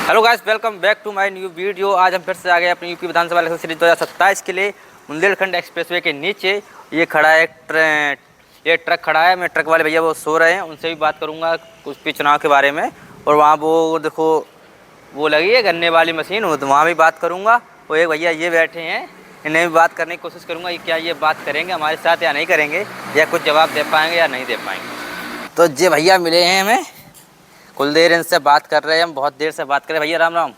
Hello guys, welcome back to my new video. आज हम फिर से आ गए अपनी यूपी विधानसभा इलेक्शन सीरीज 2027 के लिए। बुंदेलखंड एक्सप्रेसवे के नीचे ये खड़ा है ये ट्रक खड़ा है। मैं ट्रक वाले भैया वो सो रहे हैं, उनसे भी बात करूंगा कुछ भी चुनाव के बारे में। और वहाँ वो देखो वो लगी है गन्ने वाली मशीन, तो वहाँ भी बात करूँगा। वो एक भैया ये बैठे हैं, इन्हें भी बात करने की कोशिश करूँगा कि क्या ये बात करेंगे हमारे साथ या नहीं करेंगे, या कुछ जवाब दे पाएंगे या नहीं दे पाएंगे। तो ये भैया मिले हैं हमें, कुल देर इनसे बात कर रहे हैं हम, बहुत देर से बात कर रहे हैं। भैया राम राम।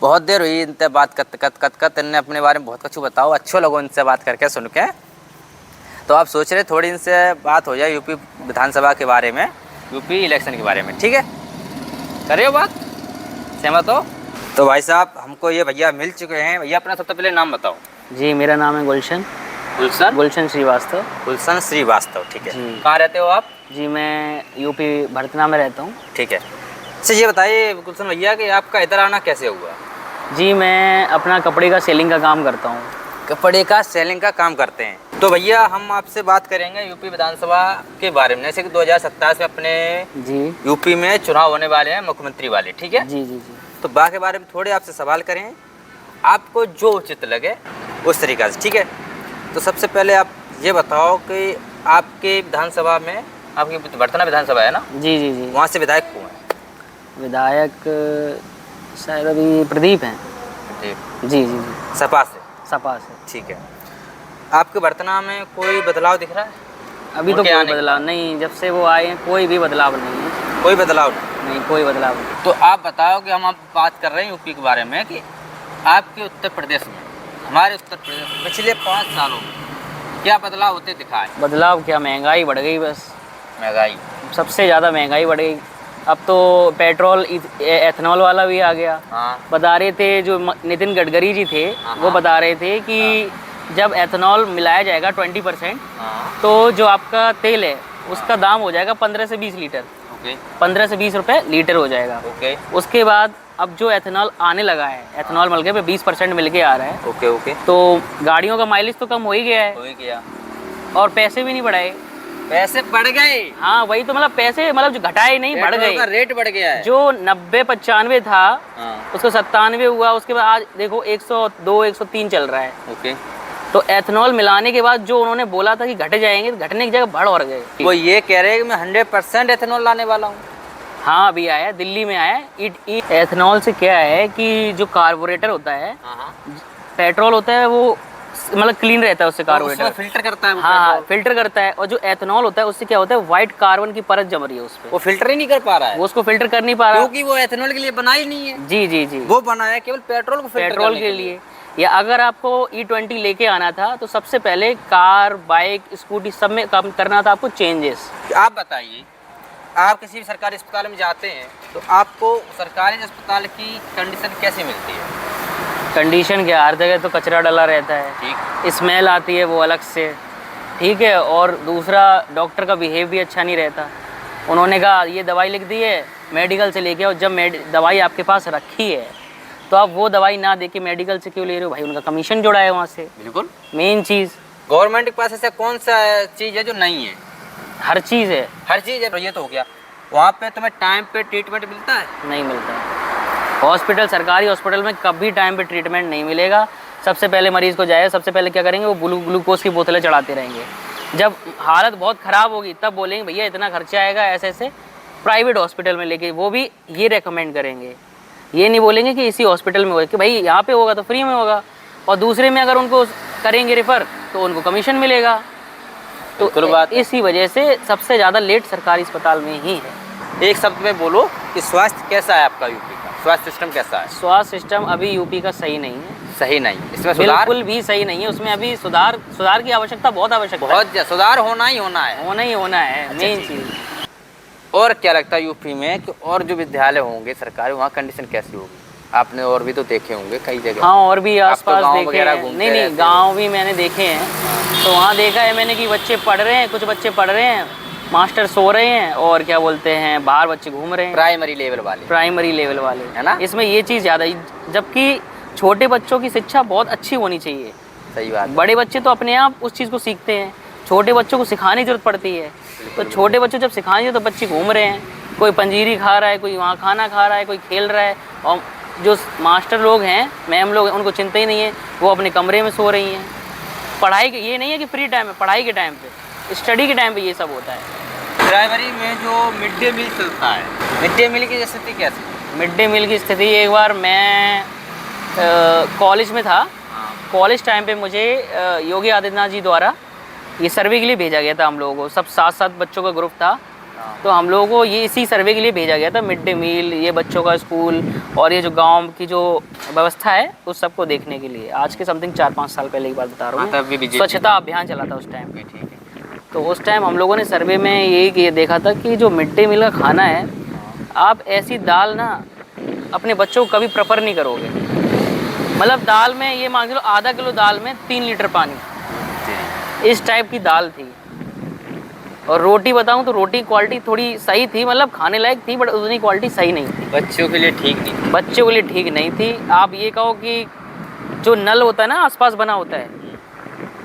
बहुत देर हुई इनसे बात करते इनने अपने बारे में बहुत कुछ बताओ, अच्छो लगो इनसे बात करके सुन के। तो आप सोच रहे थोड़ी इनसे बात हो जाए यूपी विधानसभा के बारे में, यूपी इलेक्शन के बारे में, ठीक है? करे हो बात, सहमत हो? तो भाई साहब हमको ये भैया मिल चुके हैं। भैया अपना सबसे पहले नाम बताओ। जी, मेरा नाम है गुलशन श्रीवास्तव। गुलशन श्रीवास्तव, ठीक है। कहाँ रहते हो आप? जी, मैं यूपी भरतना में रहता हूँ। ठीक है। अच्छा ये बताइए गुलशन भैया कि आपका इधर आना कैसे हुआ? जी, मैं अपना कपड़े का सेलिंग का काम करता हूँ। कपड़े का सेलिंग का काम करते हैं। तो भैया हम आपसे बात करेंगे यूपी विधानसभा के बारे में। जैसे कि 2027 में अपने जी यूपी में चुनाव होने वाले हैं, मुख्यमंत्री वाले, ठीक है? जी जी जी। तो बा के बारे में थोड़े आपसे सवाल करें, आपको जो उचित लगे उस तरीक़ा से, ठीक है? तो सबसे पहले आप ये बताओ कि आपके विधानसभा में, आपकी भरतना विधानसभा है ना? जी जी जी। वहाँ से विधायक कौन है? विधायक शायद अभी प्रदीप हैं। जी जी जी जी। सपा से? सपा से। ठीक है। आपके भरतना में कोई बदलाव दिख रहा है? अभी तो कोई बदलाव नहीं, जब से वो आए हैं कोई भी बदलाव नहीं है। कोई बदलाव नहीं, कोई बदलाव नहीं। तो आप बताओ कि हम आप बात कर रहे हैं यूपी के बारे में कि आपके उत्तर प्रदेश में, हमारे उत्तर प्रदेश में पिछले 5 सालों में क्या बदलाव होते दिखा है? बदलाव क्या, महंगाई बढ़ गई बस। महंगाई सबसे ज़्यादा महंगाई बढ़ गई। अब तो पेट्रोल एथनॉल वाला भी आ गया। हाँ। बता रहे थे जो नितिन गडकरी जी थे, वो बता रहे थे कि जब एथनॉल मिलाया जाएगा 20%, तो जो आपका तेल है उसका दाम हो जाएगा 15 से 20 लीटर। 15 से 20 रुपए लीटर हो जाएगा। उसके बाद अब जो एथनॉल आने लगा है, एथनॉल मिल के पे 20% मिल के आ रहा है। तो गाड़ियों का माइलेज तो कम हो ही गया है, और पैसे भी नहीं बढ़ाए। पैसे बढ़ गए? हाँ, वही तो, मतलब पैसे मतलब जो घटाए नहीं, बढ़ गए। का रेट बढ़ गया है। जो 90-95 था, उसको 97 हुआ। उसके बाद आज देखो 102-103 चल रहा है। तो एथनॉल मिलाने के बाद जो उन्होंने बोला था कि घट जाएंगे, घटने की जगह बढ़ और गए। वो ये कह रहे हैं कि मैं 100% एथनॉल लाने वाला हूँ। हाँ, अभी आया, दिल्ली में आया। एथनॉल से क्या है कि जो कार्बोरेटर होता है, पेट्रोल होता है, वो मतलब क्लीन रहता है उससे कार्बोरेटर, फिल्टर करता है। हाँ, फिल्टर करता है। और जो एथनॉल होता है उससे क्या होता है, व्हाइट कार्बन की परत जम रही है उस पे। वो फिल्टर ही नहीं कर पा रहा है। वो उसको फिल्टर कर नहीं पा रहा, क्योंकि वो एथनॉल के लिए बना ही नहीं है। जी जी जी। वो बनाया है केवल पेट्रोल को फिल्टर पेट्रोल के लिए। या अगर आपको E20 लेके आना था तो सबसे पहले कार, बाइक, स्कूटी सब में काम करना था आपको चेंजेस। आप बताइए, आप किसी भी सरकारी अस्पताल में जाते हैं तो आपको सरकारी अस्पताल की कंडीशन कैसी मिलती है? कंडीशन क्या, हर जगह तो कचरा डला रहता है, ठीक, स्मेल आती है वो अलग से, ठीक है। और दूसरा, डॉक्टर का बिहेव भी अच्छा नहीं रहता। उन्होंने कहा ये दवाई लिख दी है, मेडिकल से लेके आओ। जब दवाई आपके पास रखी है तो आप वो दवाई ना दे के मेडिकल से क्यों ले रहे हो? भाई, उनका कमीशन जुड़ा है वहाँ से। बिल्कुल मेन चीज़। गवर्नमेंट के पास ऐसा कौन सा चीज़ है जो नहीं है? हर चीज़ है, हर चीज़ है। ये तो हो गया। वहाँ पे तुम्हें टाइम पे ट्रीटमेंट मिलता है? नहीं मिलता है। हॉस्पिटल, सरकारी हॉस्पिटल में कभी टाइम पे ट्रीटमेंट नहीं मिलेगा। सबसे पहले मरीज़ को जाए, सबसे पहले क्या करेंगे, वो ग्लूकोज की बोतलें चढ़ाते रहेंगे। जब हालत बहुत ख़राब होगी तब बोलेंगे भैया इतना खर्चा आएगा, ऐसे ऐसे प्राइवेट हॉस्पिटल में लेके, वो भी ये रेकमेंड करेंगे। ये नहीं बोलेंगे कि इसी हॉस्पिटल में होगा, कि भाई यहाँ पे होगा तो फ्री में होगा, और दूसरे में अगर उनको करेंगे रेफ़र तो उनको कमीशन मिलेगा। तो इसी वजह से सबसे ज़्यादा लेट सरकारी अस्पताल में ही है। एक शब्द में बोलो कि स्वास्थ्य कैसा है आपका यूपी का? स्वास्थ्य सिस्टम कैसा है? स्वास्थ्य सिस्टम अभी यूपी का सही नहीं है। सही नहीं, इसमें सुधार बिल्कुल भी सही नहीं है। उसमें अभी सुधार की आवश्यकता, बहुत आवश्यकता है। बहुत सुधार होना ही होना है, मेन चीज़। और क्या लगता है यूपी में कि और जो विद्यालय होंगे सरकारी, वहाँ कंडीशन कैसी होगी? आपने और भी तो देखे होंगे कई जगह। हाँ, और भी आसपास तो देखे हैं। नहीं, गांव भी मैंने देखे हैं। तो वहाँ देखा है मैंने कि बच्चे पढ़ रहे हैं, कुछ बच्चे पढ़ रहे हैं, मास्टर सो रहे हैं, और क्या बोलते हैं, बाहर बच्चे घूम रहे हैं। प्राइमरी लेवल वाले, है ना? इसमें ये चीज़ ज़्यादा, जबकि छोटे बच्चों की शिक्षा बहुत अच्छी होनी चाहिए। सही बात। बड़े बच्चे तो अपने आप उस चीज़ को सीखते हैं, छोटे बच्चों को सिखाने की जरूरत पड़ती है। तो छोटे बच्चों जब सिखाएंगे तो बच्चे घूम रहे हैं, कोई पंजीरी खा रहा है, कोई वहाँ खाना खा रहा है, कोई खेल रहा है, और जो मास्टर लोग हैं, मैम लोग हैं, उनको चिंता ही नहीं है, वो अपने कमरे में सो रही हैं। पढ़ाई ये नहीं है कि फ्री टाइम है, पढ़ाई के टाइम पे, स्टडी के टाइम पे ये सब होता है। ड्राइवरी में जो मिड डे मील चलता है, मिड डे मील की स्थिति कैसी है? मिड डे मील की स्थिति, एक बार मैं कॉलेज में था, कॉलेज टाइम पे मुझे योगी आदित्यनाथ जी द्वारा ये सर्वे के लिए भेजा गया था हम लोगों को, सब 7 बच्चों का ग्रुप था, तो हम लोगों को ये इसी सर्वे के लिए भेजा गया था, मिड डे मील, ये बच्चों का स्कूल और ये जो गांव की जो व्यवस्था है उस सबको देखने के लिए। आज के समथिंग 4-5 साल पहले की बात बता रहा हूँ, स्वच्छता अभियान चला था उस टाइम। ठीक है। तो उस टाइम हम लोगों ने सर्वे में ये देखा था कि जो मिड डे मील का खाना है, आप ऐसी दाल ना अपने बच्चों को कभी प्रेफर नहीं करोगे। मतलब दाल में ये मान लो आधा किलो दाल में 3 लीटर पानी, इस टाइप की दाल थी। और रोटी बताऊं तो रोटी क्वालिटी थोड़ी सही थी, मतलब खाने लायक थी, बट उतनी क्वालिटी सही नहीं थी, बच्चों के लिए ठीक नहीं थी। बच्चों के लिए ठीक नहीं थी। आप ये कहो कि जो नल होता है ना आसपास बना होता है,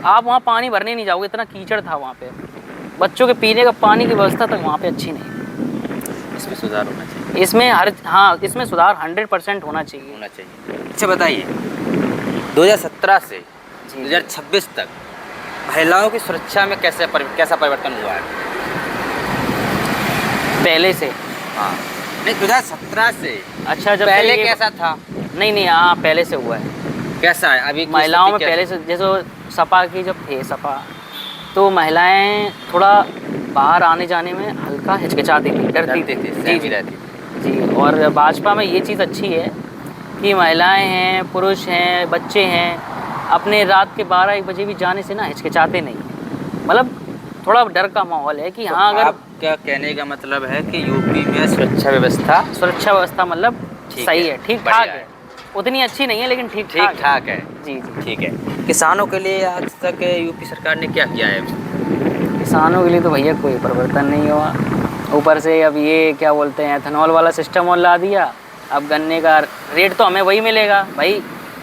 आप वहाँ पानी भरने नहीं जाओगे, इतना कीचड़ था वहाँ पे। बच्चों के पीने का पानी की व्यवस्था तक वहाँ पे अच्छी नहीं। इसमें सुधार होना चाहिए। इसमें सुधार 100% होना चाहिए। अच्छा बताइए, 2017 से 2026 तक महिलाओं की सुरक्षा में कैसा परिवर्तन हुआ है? पहले से? हाँ, नहीं 2017 से। अच्छा, जब पहले कैसा था? नहीं, हाँ पहले से हुआ है। कैसा है अभी? महिलाओं में पहले से, जैसे सपा की जब थे सपा, तो महिलाएं थोड़ा बाहर आने जाने में हल्का हिचकिचाती थी, डरती थी। जी। और भाजपा में ये चीज़ अच्छी है कि महिलाएं हैं, पुरुष हैं, बच्चे हैं, अपने रात के 12-1 बजे भी जाने से ना हिचकिचाते नहीं। मतलब थोड़ा डर का माहौल है कि हाँ, अगर आपका कहने का मतलब है कि यूपी में सुरक्षा व्यवस्था मतलब सही है, ठीक ठाक है, उतनी अच्छी नहीं है लेकिन ठीक ठाक है। जी। ठीक है। किसानों के लिए आज तक यूपी सरकार ने क्या किया है? किसानों के लिए तो भैया कोई परिवर्तन नहीं हुआ। ऊपर से अब ये क्या बोलते हैं, एथेनॉल वाला सिस्टम और ला दिया। अब गन्ने का रेट तो हमें वही मिलेगा भाई।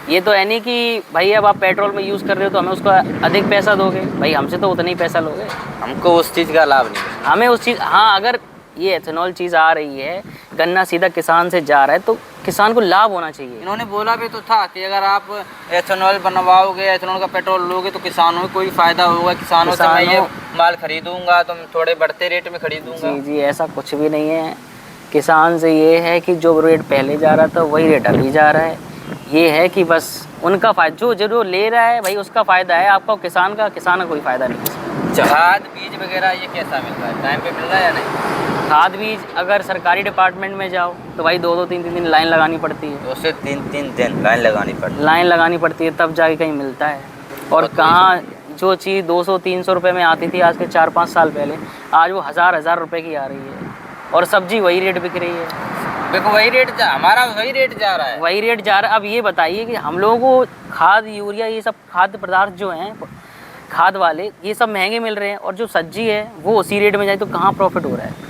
ये तो है नहीं कि भाई अब आप पेट्रोल में यूज़ कर रहे हो तो हमें उसका अधिक पैसा दोगे, भाई हमसे तो उतना ही पैसा लोगे। हमको उस चीज़ का लाभ नहीं, हमें उस चीज़, हाँ अगर ये एथेनॉल चीज़ आ रही है, गन्ना सीधा किसान से जा रहा है, तो किसान को लाभ होना चाहिए। इन्होंने बोला भी तो था कि अगर आप एथेनॉल बनवाओगे, एथेनॉल का पेट्रोल लोगे तो किसानों को कोई फ़ायदा होगा, किसानों से मैं ये माल खरीदूंगा तो थोड़े बढ़ते रेट में खरीदूंगा। जी, ऐसा कुछ भी नहीं है। किसान से ये है कि जो रेट पहले जा रहा था वही रेट अभी जा रहा है। ये है कि बस उनका फ़ायदा, जो ले रहा है भाई उसका फ़ायदा है, आपका किसान का कोई फ़ायदा नहीं। खाद बीज वगैरह ये कैसा मिल रहा है, टाइम पे मिल रहा है या नहीं? खाद बीज अगर सरकारी डिपार्टमेंट में जाओ तो भाई 2-2, 3-3 दिन लाइन लगानी पड़ती है। 2 से 3 दिन लाइन लगानी पड़ती है, तब जाके कहीं मिलता है। और कहाँ जो चीज़ 200-300 रुपये में आती थी आज के 4-5 साल पहले, आज वो हज़ार रुपये की आ रही है। और सब्जी वही रेट बिक रही है। देखो हमारा वही रेट जा रहा है। अब ये बताइए कि हम लोगों को खाद, यूरिया, ये सब खाद्य पदार्थ जो हैं खाद वाले, ये सब महंगे मिल रहे हैं, और जो सब्जी है वो उसी रेट में जाए तो कहाँ प्रॉफिट हो रहा है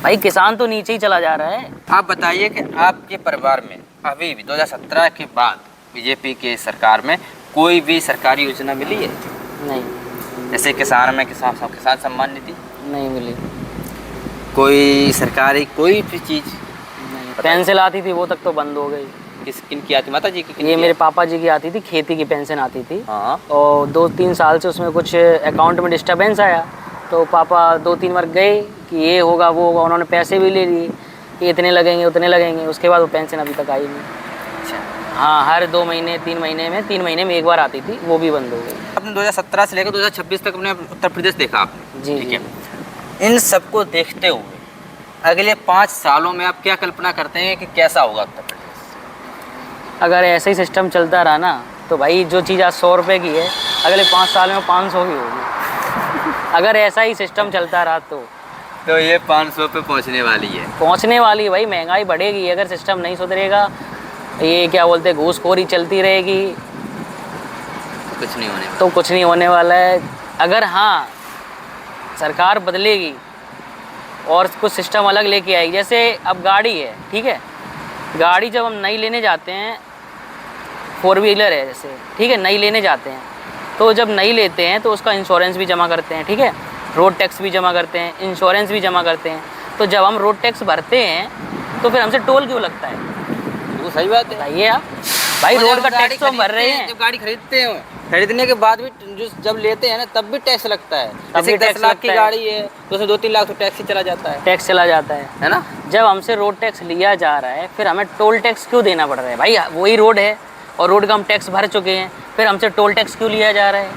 भाई? किसान तो नीचे ही चला जा रहा है। आप बताइए कि आपके परिवार में अभी भी 2017 के बाद बीजेपी के सरकार में कोई भी सरकारी योजना मिली है? नहीं। जैसे किसान में किसान सम्मान निधि नहीं मिली। कोई सरकारी कोई भी चीज़? पेंशन आती थी वो तक तो बंद हो गई। किनकी आती? माता जी की? ये मेरे पापा जी की आती थी, खेती की पेंशन आती थी। हाँ। और 2-3 साल से उसमें कुछ अकाउंट में डिस्टर्बेंस आया, तो पापा 2-3 बार गए कि ये होगा वो होगा, उन्होंने पैसे भी ले लिए कि इतने लगेंगे उतने लगेंगे, उसके बाद वो पेंशन अभी तक आई नहीं। अच्छा। हाँ, हर 2 महीने 3 महीने में 3 महीने में एक बार आती थी, वो भी बंद हो गई। आपने 2017 से लेकर 2026 तक अपने उत्तर प्रदेश देखा आपने? जी। ठीक है। इन सबको देखते हुए अगले 5 सालों में आप क्या कल्पना करते हैं कि कैसा होगा उत्तर प्रदेश? अगर ऐसे ही सिस्टम चलता रहा ना तो भाई जो चीज़ आज 100 रुपये की है अगले 5 साल में 500 की होगी। अगर ऐसा ही सिस्टम चलता रहा तो ये 500 पे पहुंचने वाली है भाई। महंगाई बढ़ेगी अगर सिस्टम नहीं सुधरेगा। ये क्या बोलते हैं, घूसखोरी चलती रहेगी तो कुछ नहीं होने वाला है। अगर हाँ सरकार बदलेगी और कुछ सिस्टम अलग लेके आएगी, जैसे अब गाड़ी है, ठीक है, गाड़ी जब हम नई लेने जाते हैं, 4 व्हीलर है जैसे, ठीक है, नई लेने जाते हैं, तो जब नई लेते हैं तो उसका इंश्योरेंस भी जमा करते हैं, ठीक है, रोड टैक्स भी जमा करते हैं, इंश्योरेंस भी जमा करते हैं। तो तो जब हम रोड टैक्स भरते हैं तो फिर हमसे टोल क्यों लगता है? वो सही बात है। बताइए आप भाई, और रोड जब का गाड़ी टैक्स तो हम भर रहे खरीदते हैं। जब गाड़ी खरीदते हैं, खरीदने के बाद भी जो जब लेते हैं ना तब भी टैक्स लगता है। जैसे भी 10 टैक्स लाख की लगता है। गाड़ी है तो उसमें 2-3 लाख तो टैक्स ही चला जाता टैक्स चला जाता है ना। जब हमसे रोड टैक्स लिया जा रहा है फिर हमें टोल टैक्स क्यों देना पड़ रहा है? भाई वही रोड है और रोड का हम टैक्स भर चुके हैं, फिर हमसे टोल टैक्स क्यों लिया जा रहा है?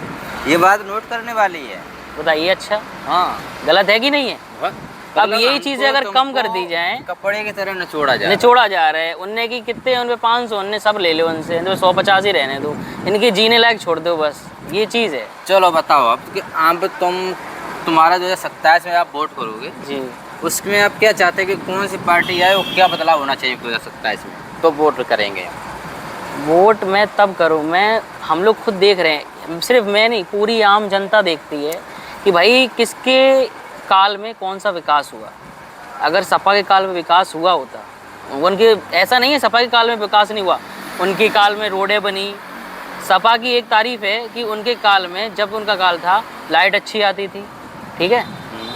ये बात नोट करने वाली है। बताइए। अच्छा, हाँ, गलत है कि नहीं है? अब मतलब यही हमको चीज़ें अगर कम कर दी तुमको जाएं, कपड़े की तरह निचोड़ा जाए। निचोड़ा जा रहा है। उनने की कितने, उन पे 500, उनने सब ले लो उनसे, इनमें 150 ही रहने दो, इनकी जीने लायक छोड़ दो, बस ये चीज़ है। चलो बताओ अब कि आप तुम्हारा 2027 में आप वोट करोगे जी, उसमें आप क्या चाहते हैं कि कौन सी पार्टी आए और क्या बदलाव होना चाहिए 2027 में, तो वोट करेंगे? वोट मैं तब करूँ, हम लोग खुद देख रहे हैं, सिर्फ मैं नहीं, पूरी आम जनता देखती है कि भाई किसके काल में कौन सा विकास हुआ। अगर सपा के काल में विकास हुआ होता, उनके ऐसा नहीं है सपा के काल में विकास नहीं हुआ, उनके काल में रोडें बनी। सपा की एक तारीफ है कि उनके काल में, जब उनका काल था, लाइट अच्छी आती थी, ठीक है,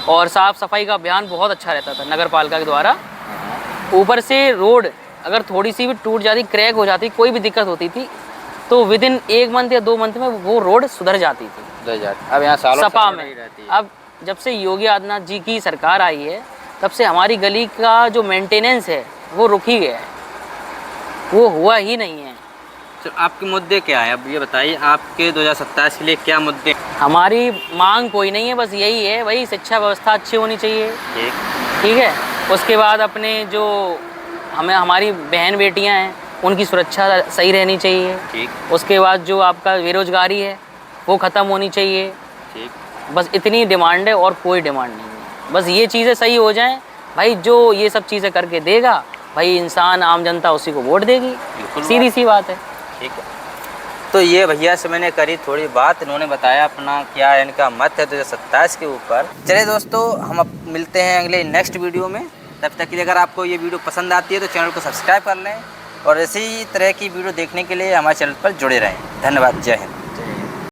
और साफ़ सफाई का अभियान बहुत अच्छा रहता था नगर पालिका के द्वारा। ऊपर से रोड अगर थोड़ी सी भी टूट जाती, क्रैक हो जाती, कोई भी दिक्कत होती थी, तो विदिन 1 मंथ या 2 मंथ में वो रोड सुधर जाती थी। अब यहाँ सालों सपा से में। नहीं रहती है। अब जब से योगी आदित्यनाथ जी की सरकार आई है, तब से हमारी गली का जो मेंटेनेंस है वो रुक ही गया है, वो हुआ ही नहीं है। तो आपके मुद्दे क्या है, अब ये बताइए, आपके 2027 के लिए क्या मुद्दे? हमारी मांग कोई नहीं है, बस यही है भाई, शिक्षा व्यवस्था अच्छी होनी चाहिए, ठीक है। उसके बाद अपने जो हमारी बहन बेटियां हैं उनकी सुरक्षा सही रहनी चाहिए, ठीक। उसके बाद जो आपका बेरोजगारी है वो ख़त्म होनी चाहिए, ठीक। बस इतनी डिमांड है और कोई डिमांड नहीं है। बस ये चीज़ें सही हो जाएं भाई, जो ये सब चीज़ें करके देगा भाई इंसान, आम जनता उसी को वोट देगी, सीधी सी बात है। ठीक है, तो ये भैया से मैंने करी थोड़ी बात, इन्होंने बताया अपना क्या इनका मत है 2027 के ऊपर। चलिए दोस्तों, हम अब मिलते हैं अगले नेक्स्ट वीडियो में। तब तक के लिए अगर आपको ये वीडियो पसंद आती है तो चैनल को सब्सक्राइब कर लें और इसी तरह की वीडियो देखने के लिए हमारे चैनल पर जुड़े रहें। धन्यवाद, जय हिंद।